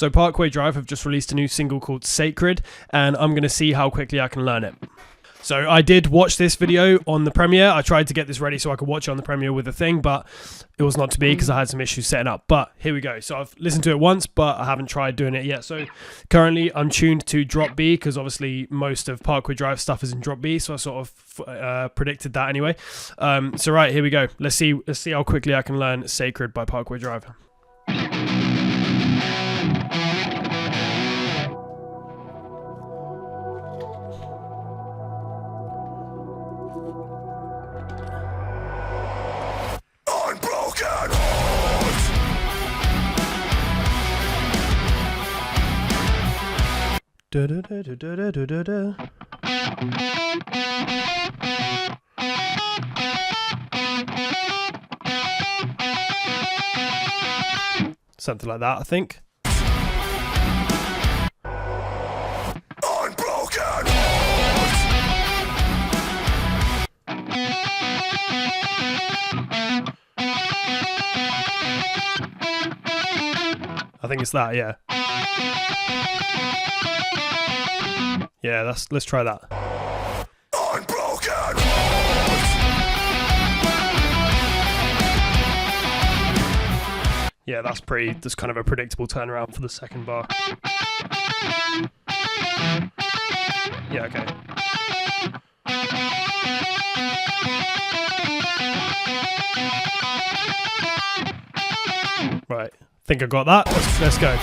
So Parkway Drive have just released a new single called Sacred, and I'm going to see how quickly I can learn it. So I did watch this video on the Premiere. I tried to get this ready so I could watch it on the Premiere with the thing, but it was not to be because I had some issues setting up. But here we go. So I've listened to it once, but I haven't tried doing it yet. So currently I'm tuned to drop B because obviously most of Parkway Drive stuff is in drop B. So I sort of predicted that anyway. So right, here we go. Let's see how quickly I can learn Sacred by Parkway Drive. Da, da, da, da, da, da, da, da. Something like that, I think. Unbroken. I think it's that, yeah. Yeah, let's try that. Unbroken. Yeah, that's kind of a predictable turnaround for the second bar. Yeah, okay. Right, think I got that. Let's go.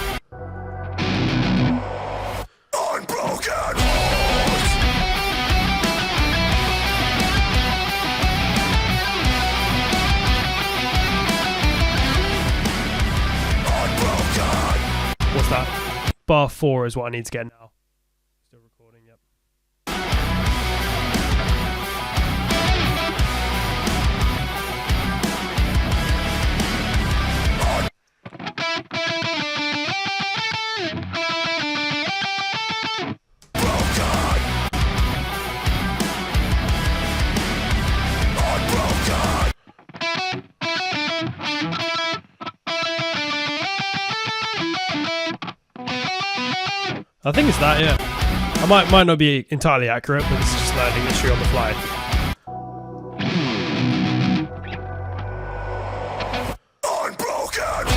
What's that? Bar 4 is what I need to get now. Still recording, yep. I think it's that, yeah. I might not be entirely accurate, but this is just learning history on the fly. Unbroken.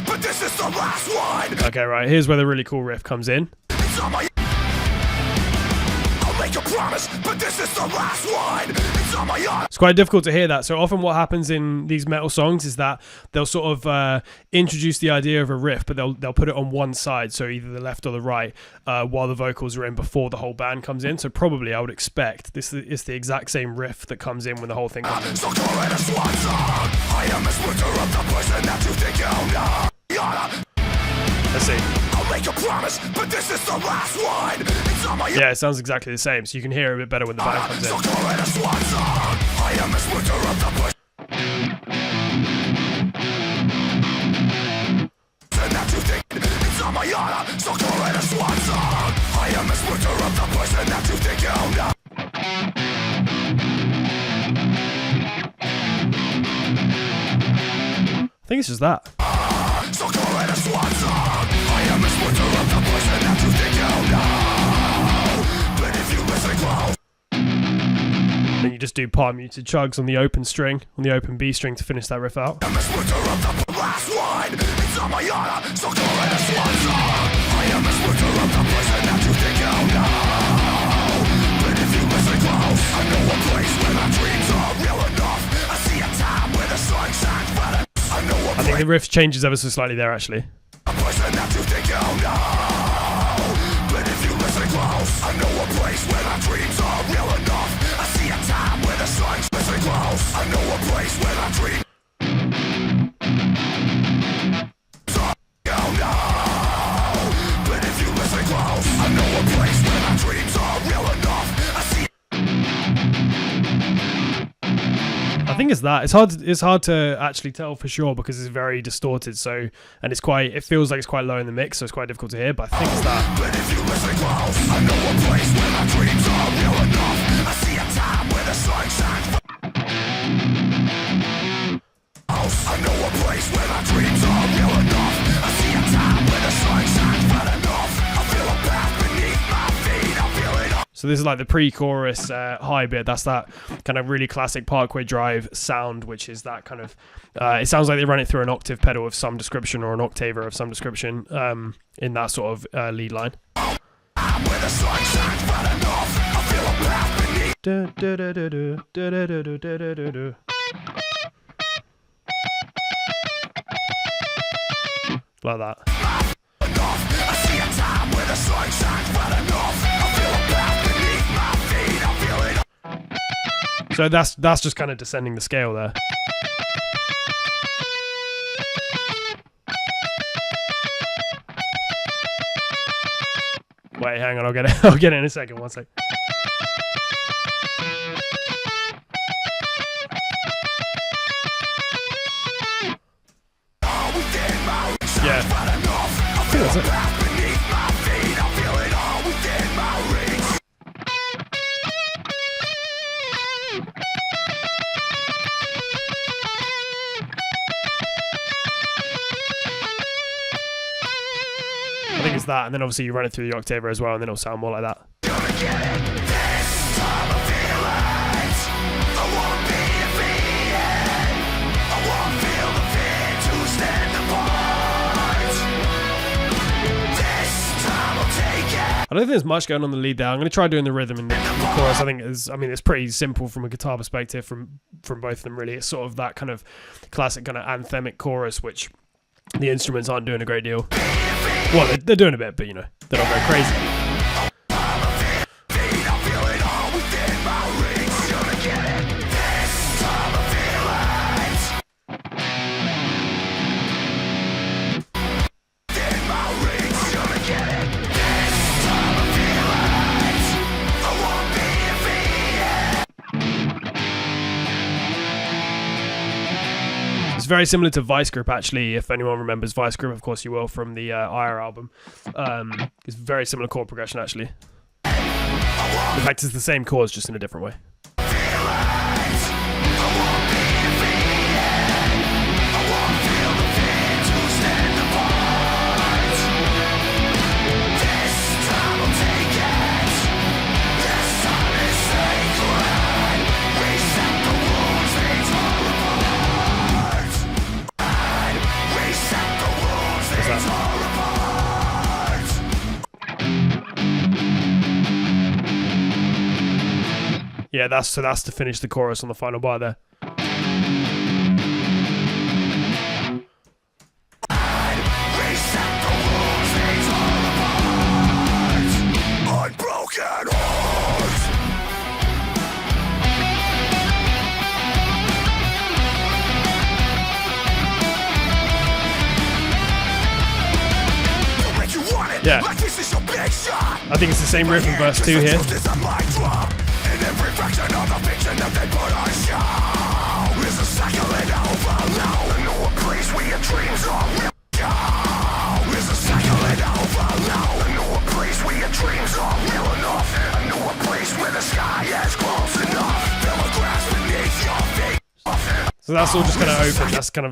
But this is the last one. Okay, right, here's where the really cool riff comes in. It's on my... I'll make a promise, but this is the last one. It's on my honor. It's quite difficult to hear that. So often what happens in these metal songs is that they'll sort of introduce the idea of a riff, but they'll put it on one side, so either the left or the right, while the vocals are in before the whole band comes in. So probably I would expect this is the exact same riff that comes in when the whole thing comes in. So call it a swan song. I am a splinter of the person that you think you know. Let's see. I'll make a promise, but this is the last one. It's on my... Yeah, it sounds exactly the same, so you can hear it a bit better when the band comes in. So call it a swan song. I am a splinter of the person that you think. It's on my honor. So call it a swan song. I am a splinter of the person that you think you know. I think it's just that. So call it a swan song. I am a splinter of the person that you think you know. But if you listen close, Then you just do part muted chugs on the open string, on the open B string to finish that riff out. I'm a splinter of the last one. It's on my honor. So call it a swan song. I am a splinter of the person that you think you know. But if you listen close, I know a place where my dreams are real enough. I see a time where the sun shines brighter. I think the riff changes ever so slightly there, actually. A person that you think you know. But if you listen close, I know a place where my dreams are real enough. I see a time where the sun's listen close. I know a place where my dreams are you know. But if you listen close, I know a place where my dreams are real enough. I see. think it's that. It's hard to actually tell for sure because it's very distorted. So, and it feels like it's quite low in the mix, so it's quite difficult to hear. But I think it's that. But if you listen close, I know a place where my dreams are real enough. I see a time where the sun shines. I know a place where my dreams are real enough. I see a time where the sun shines bright enough. I feel a path beneath my feet. I feel it all. So this is like the pre-chorus high bit. That's that kind of really classic Parkway Drive sound, which is that kind of. It sounds like they run it through an octave pedal of some description or an octaver of some description in that sort of lead line. Where the sun shines bright enough. I feel a path beneath. Like that. I see a time where the sun shines bright enough. I feel a path beneath my feet. I feel it. So that's just kind of descending the scale there. Wait, hang on, I'll get it. I'll get it in a second. One sec. Yeah. I think that's it. I think it's that, and then obviously you run it through the octaver as well, and then it'll sound more like that. I don't think there's much going on the lead there. I'm going to try doing the rhythm in the chorus. I think it's pretty simple from a guitar perspective from both of them really. It's sort of that kind of classic kind of anthemic chorus, which the instruments aren't doing a great deal. Well, they're doing a bit, but you know, they're not very crazy. It's very similar to Vice Grip, actually. If anyone remembers Vice Grip, of course you will, from the Ire album. It's very similar chord progression, actually. In fact, it's the same chords, just in a different way. Yeah, that's to finish the chorus on the final bar there. Yeah. I think it's the same riff in verse 2 here. So that's all just kind of open. That's kind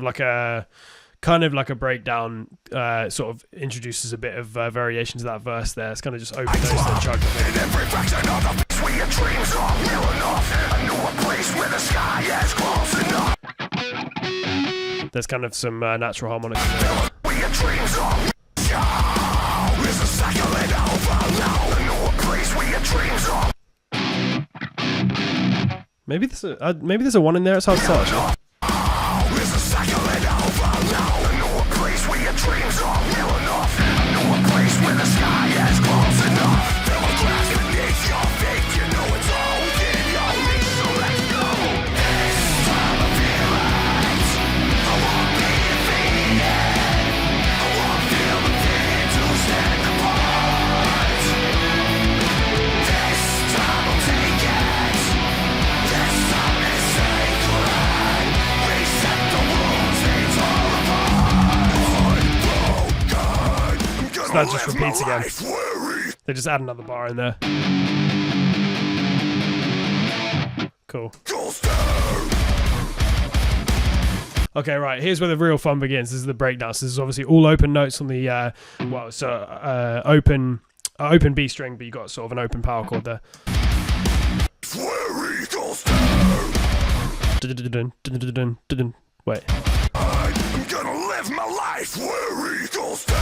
of like a breakdown, sort of introduces a bit of variation to that verse there. It's kind of just open notes that chug. There's kind of some natural harmonics in there. Maybe there's a one in there. It's hard to tell, actually. that just repeats again. They just add another bar in there. Cool. Okay, right, here's where the real fun begins. This is the breakdown. So this is obviously all open notes on the, open B string, but you got sort of an open power chord there. Wait. I'm gonna live my life where eagles dare.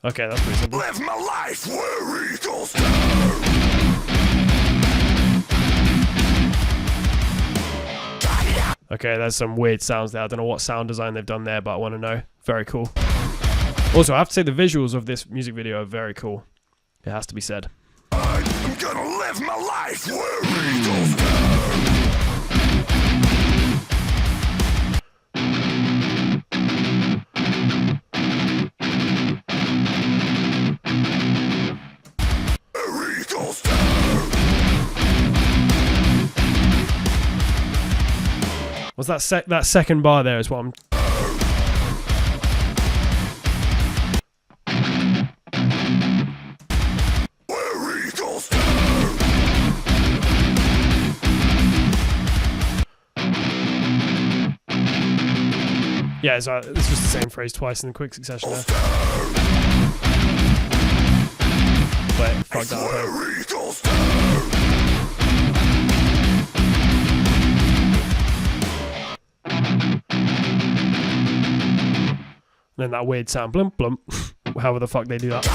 Okay, that's pretty simple. Live my life where eagles dare. Okay, there's some weird sounds there. I don't know what sound design they've done there, but I want to know. Very cool. Also, I have to say the visuals of this music video are very cool. It has to be said. I'm gonna live my life where eagles dare. Was that second bar there is what I'm... Yeah, it's just the same phrase twice in quick succession there. Wait, fuck that. And then that weird sound, blump, blump. However the fuck they do that.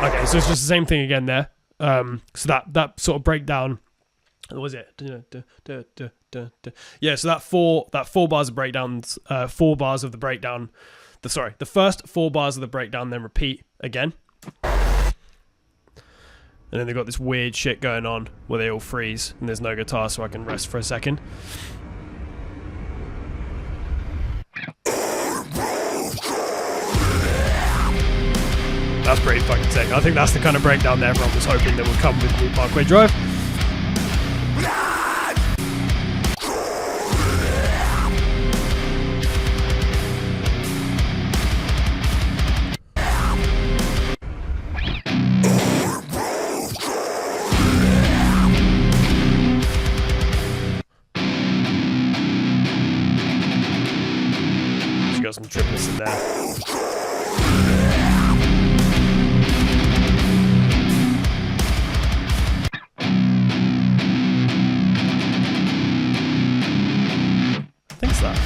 Okay, so it's just the same thing again there. So that sort of breakdown. What was it? Yeah, so that four bars of breakdowns, 4 bars of the breakdown. The first 4 bars of the breakdown then repeat again. And then they've got this weird shit going on where they all freeze and there's no guitar, so I can rest for a second. That's pretty fucking sick. I think that's the kind of breakdown that everyone was hoping that would come with New Parkway Drive. Got some triplets in there. I think it's that.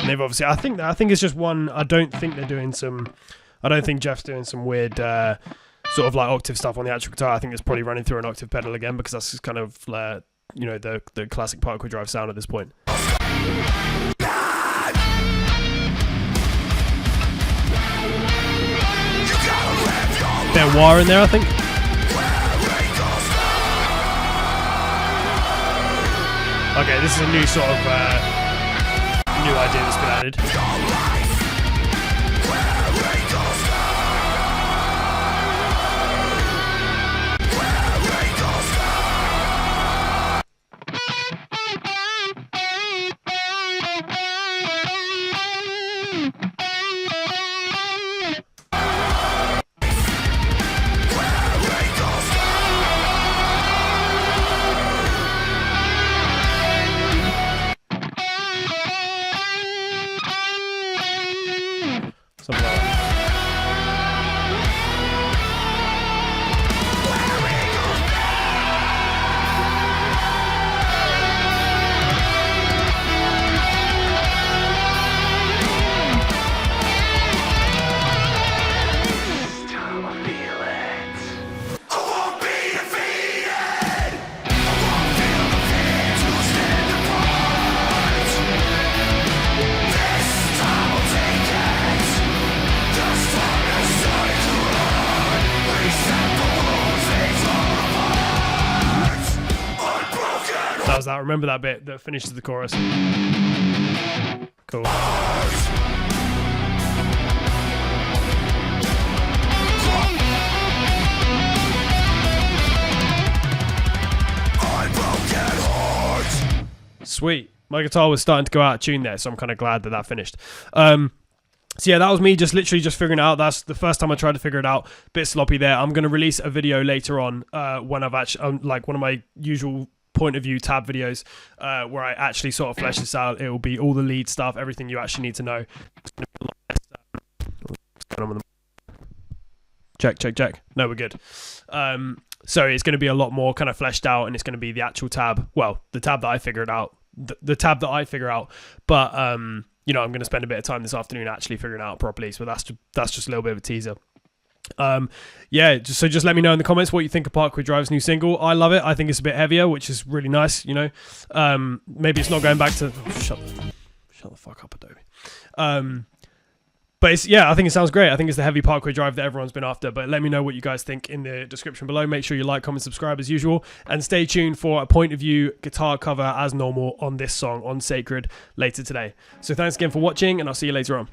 They've obviously, I think it's just one. I don't think they're doing some. I don't think Jeff's doing some weird sort of like octave stuff on the actual guitar. I think it's probably running through an octave pedal again because that's just kind of you know, the classic Parkway Drive sound at this point. Bit of wah in there, I think. Okay, this is a new sort of new idea that's been added. that was that. Remember that bit that finishes the chorus. Cool. Sweet. My guitar was starting to go out of tune there, so I'm kind of glad that that finished. So yeah, that was me just literally just figuring it out. That's the first time I tried to figure it out. Bit sloppy there. I'm going to release a video later on when I've actually, like one of my usual point of view tab videos where I actually sort of flesh this out. It will be all the lead stuff, everything you actually need to know. Check. No, we're good. So it's going to be a lot more kind of fleshed out, and it's going to be the actual tab. Well, the tab that I figured out, the tab that I figure out. But you know, I'm going to spend a bit of time this afternoon actually figuring it out properly. So that's just a little bit of a teaser. Yeah, just let me know in the comments what you think of Parkway Drive's new single. I love it. I think it's a bit heavier, which is really nice. You know, maybe it's not going back to shut the fuck up, Adobe. But it's, yeah, I think it sounds great. I think it's the heavy Parkway Drive that everyone's been after. But let me know what you guys think in the description below. Make sure you like, comment, subscribe as usual. And stay tuned for a point of view guitar cover as normal on this song on Sacred later today. So thanks again for watching, and I'll see you later on.